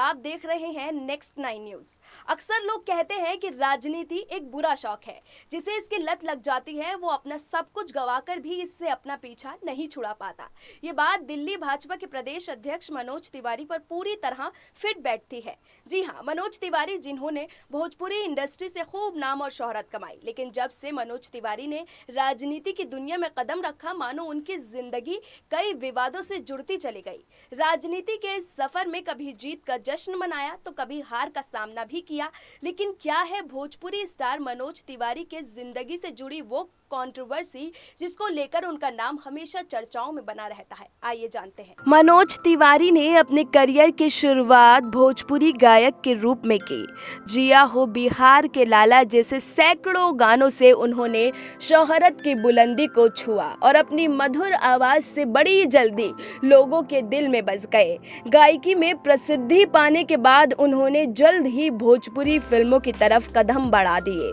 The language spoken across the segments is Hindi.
आप देख रहे हैं नेक्स्ट 9 न्यूज। अक्सर लोग कहते हैं कि राजनीति एक बुरा शौक है, जिसे इसकी लत लग जाती है वो अपना सब कुछ गवाकर भी इससे अपना पीछा नहीं छुड़ा पाता। ये बात दिल्ली भाजपा के प्रदेश अध्यक्ष मनोज तिवारी पर पूरी तरह फिट बैठती है। जी हाँ, मनोज तिवारी जिन्होंने भोजपुरी इंडस्ट्री से खूब नाम और शोहरत कमाई, लेकिन जब से मनोज तिवारी ने राजनीति की दुनिया में कदम रखा, मानो उनकी जिंदगी कई विवादों से जुड़ती चली गई। राजनीति के इस सफर में कभी जीत का जश्न मनाया तो कभी हार का सामना भी किया, लेकिन क्या है भोजपुरी स्टार मनोज तिवारी के जिंदगी से जुड़ी वो कंट्रोवर्सी जिसको लेकर उनका नाम हमेशा चर्चाओं में बना रहता है? आइए जानते हैं। मनोज तिवारी ने अपने करियर की शुरुआत भोजपुरी गायक के रूप में की। जिया हो बिहार के लाला जैसे सैकड़ों गानों से उन्होंने शोहरत की बुलंदी को छुआ और अपनी मधुर आवाज से बड़ी जल्दी लोगों के दिल में बस गए। गायकी में प्रसिद्धि पाने के बाद उन्होंने जल्द ही भोजपुरी फिल्मों की तरफ कदम बढ़ा दिए।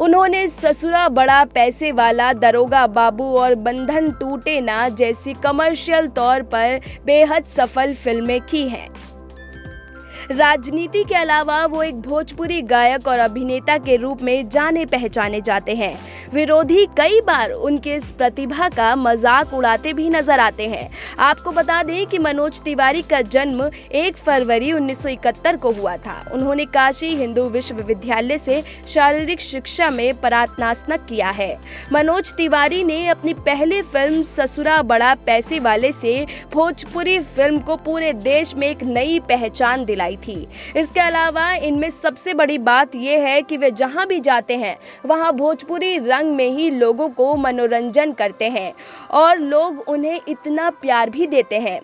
उन्होंने ससुरा बड़ा पैसे वाला, दरोगा बाबू और बंधन टूटे ना जैसी कमर्शियल तौर पर बेहद सफल फिल्में की हैं। राजनीति के अलावा वो एक भोजपुरी गायक और अभिनेता के रूप में जाने पहचाने जाते हैं। विरोधी कई बार उनके इस प्रतिभा का मजाक उड़ाते भी नजर आते हैं। आपको बता दें कि मनोज तिवारी का जन्म 1 फरवरी 1971 को हुआ था। उन्होंने काशी हिंदू विश्वविद्यालय से शारीरिक शिक्षा में परास्नातक किया है। मनोज तिवारी ने अपनी पहली फिल्म ससुरा बड़ा पैसे वाले से भोजपुरी फिल्म को पूरे देश में एक नई पहचान दिलाई थी। इसके अलावा इनमें सबसे बड़ी बात यह है कि वे जहां भी जाते हैं वहां भोजपुरी रंग में ही लोगों को मनोरंजन करते हैं और लोग उन्हें इतना प्यार भी देते हैं।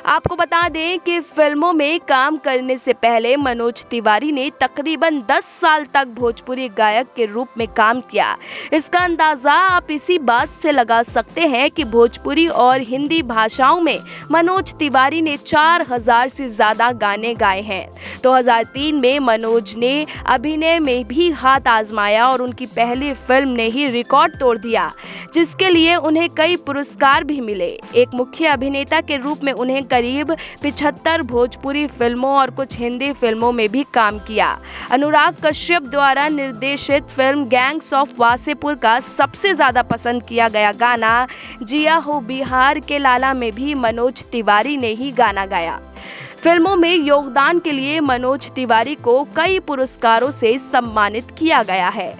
आपको बता दें कि फिल्मों में काम करने से पहले मनोज तिवारी ने तकरीबन 10 साल तक भोजपुरी गायक के रूप में काम किया। इसका अंदाजा आप इसी बात से लगा सकते हैं कि भोजपुरी और हिंदी भाषाओं में मनोज तिवारी ने 4000 से ज्यादा गाने गाए हैं। 2003 में मनोज ने अभिनय में भी हाथ आजमाया और उनकी पहली फिल्म ने ही रिकॉर्ड तोड़ दिया, जिसके लिए उन्हें कई पुरस्कार भी मिले। एक मुख्य अभिनेता के रूप में उन्हें करीब 75 भोजपुरी फिल्मों और कुछ हिंदी फिल्मों में भी काम किया। अनुराग कश्यप द्वारा निर्देशित फिल्म गैंग्स ऑफ वासेपुर का सबसे ज्यादा पसंद किया गया गाना जिया हो बिहार के लाला में भी मनोज तिवारी ने ही गाना गाया। फिल्मों में योगदान के लिए मनोज तिवारी को कई पुरस्कारों से सम्मानित किया गया है।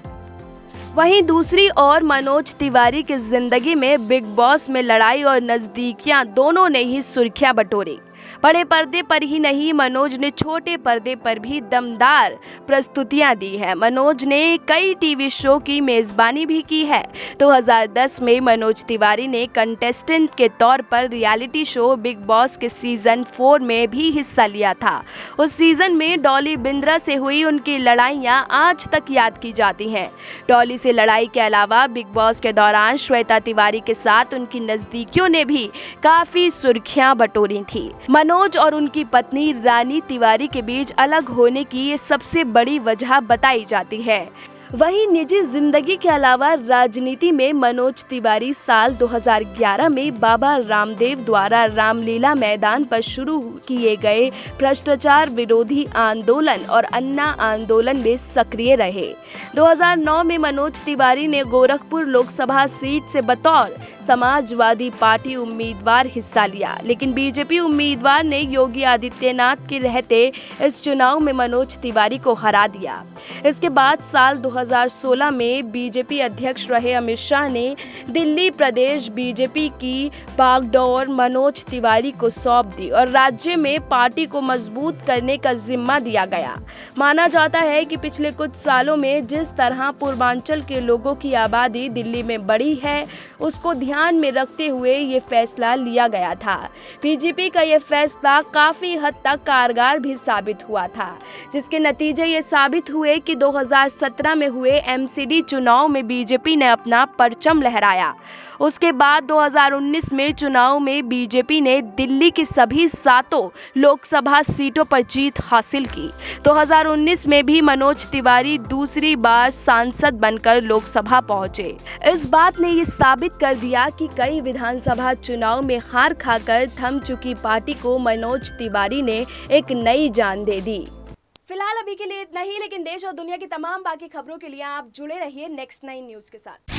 वहीं दूसरी ओर मनोज तिवारी की जिंदगी में बिग बॉस में लड़ाई और नजदीकियां दोनों ने ही सुर्खियां बटोरी। बड़े पर्दे पर ही नहीं, मनोज ने छोटे पर्दे पर भी दमदार प्रस्तुतियां दी हैं। मनोज ने कई टीवी शो की मेजबानी भी की है। 2010 में मनोज तिवारी ने कंटेस्टेंट के तौर पर रियलिटी शो बिग बॉस के सीजन 4 में भी हिस्सा लिया था। उस सीजन में डॉली बिंद्रा से हुई उनकी लड़ाइयां आज तक याद की जाती हैं। डॉली से लड़ाई के अलावा बिग बॉस के दौरान श्वेता तिवारी के साथ उनकी नजदीकियों ने भी काफी सुर्खियां बटोरी थी। मनोज और उनकी पत्नी रानी तिवारी के बीच अलग होने की ये सबसे बड़ी वजह बताई जाती है। वहीं निजी जिंदगी के अलावा राजनीति में मनोज तिवारी साल 2011 में बाबा रामदेव द्वारा रामलीला मैदान पर शुरू किए गए भ्रष्टाचार विरोधी आंदोलन और अन्ना आंदोलन में सक्रिय रहे। 2009 में मनोज तिवारी ने गोरखपुर लोकसभा सीट से बतौर समाजवादी पार्टी उम्मीदवार हिस्सा लिया, लेकिन बीजेपी उम्मीदवार ने योगी आदित्यनाथ के रहते इस चुनाव में मनोज तिवारी को हरा दिया। इसके बाद साल 2016 में बीजेपी अध्यक्ष रहे अमित शाह ने दिल्ली प्रदेश बीजेपी की बागडोर मनोज तिवारी को सौंप दी और राज्य में पार्टी को मजबूत करने का जिम्मा दिया गया। माना जाता है कि पिछले कुछ सालों में जिस तरह पूर्वांचल के लोगों की आबादी दिल्ली में बढ़ी है, उसको ध्यान में रखते हुए ये फैसला लिया गया था। बीजेपी का ये फैसला काफी हद तक कारगर भी साबित हुआ था, जिसके नतीजे ये साबित हुए कि 2017 में हुए एमसीडी चुनाव में बीजेपी ने अपना परचम लहराया। उसके बाद 2019 में चुनाव में बीजेपी ने दिल्ली की सभी 7 लोकसभा सीटों पर जीत हासिल की। 2019 में भी मनोज तिवारी दूसरी बार सांसद बनकर लोकसभा पहुंचे। इस बात ने ये साबित कर दिया कि कई विधानसभा चुनाव में हार खाकर थम चुकी पार्टी को मनोज तिवारी ने एक नई जान दे दी। फिलहाल अभी के लिए इतना ही, लेकिन देश और दुनिया की तमाम बाकी खबरों के लिए आप जुड़े रहिए नेक्स्ट 9 न्यूज़ के साथ।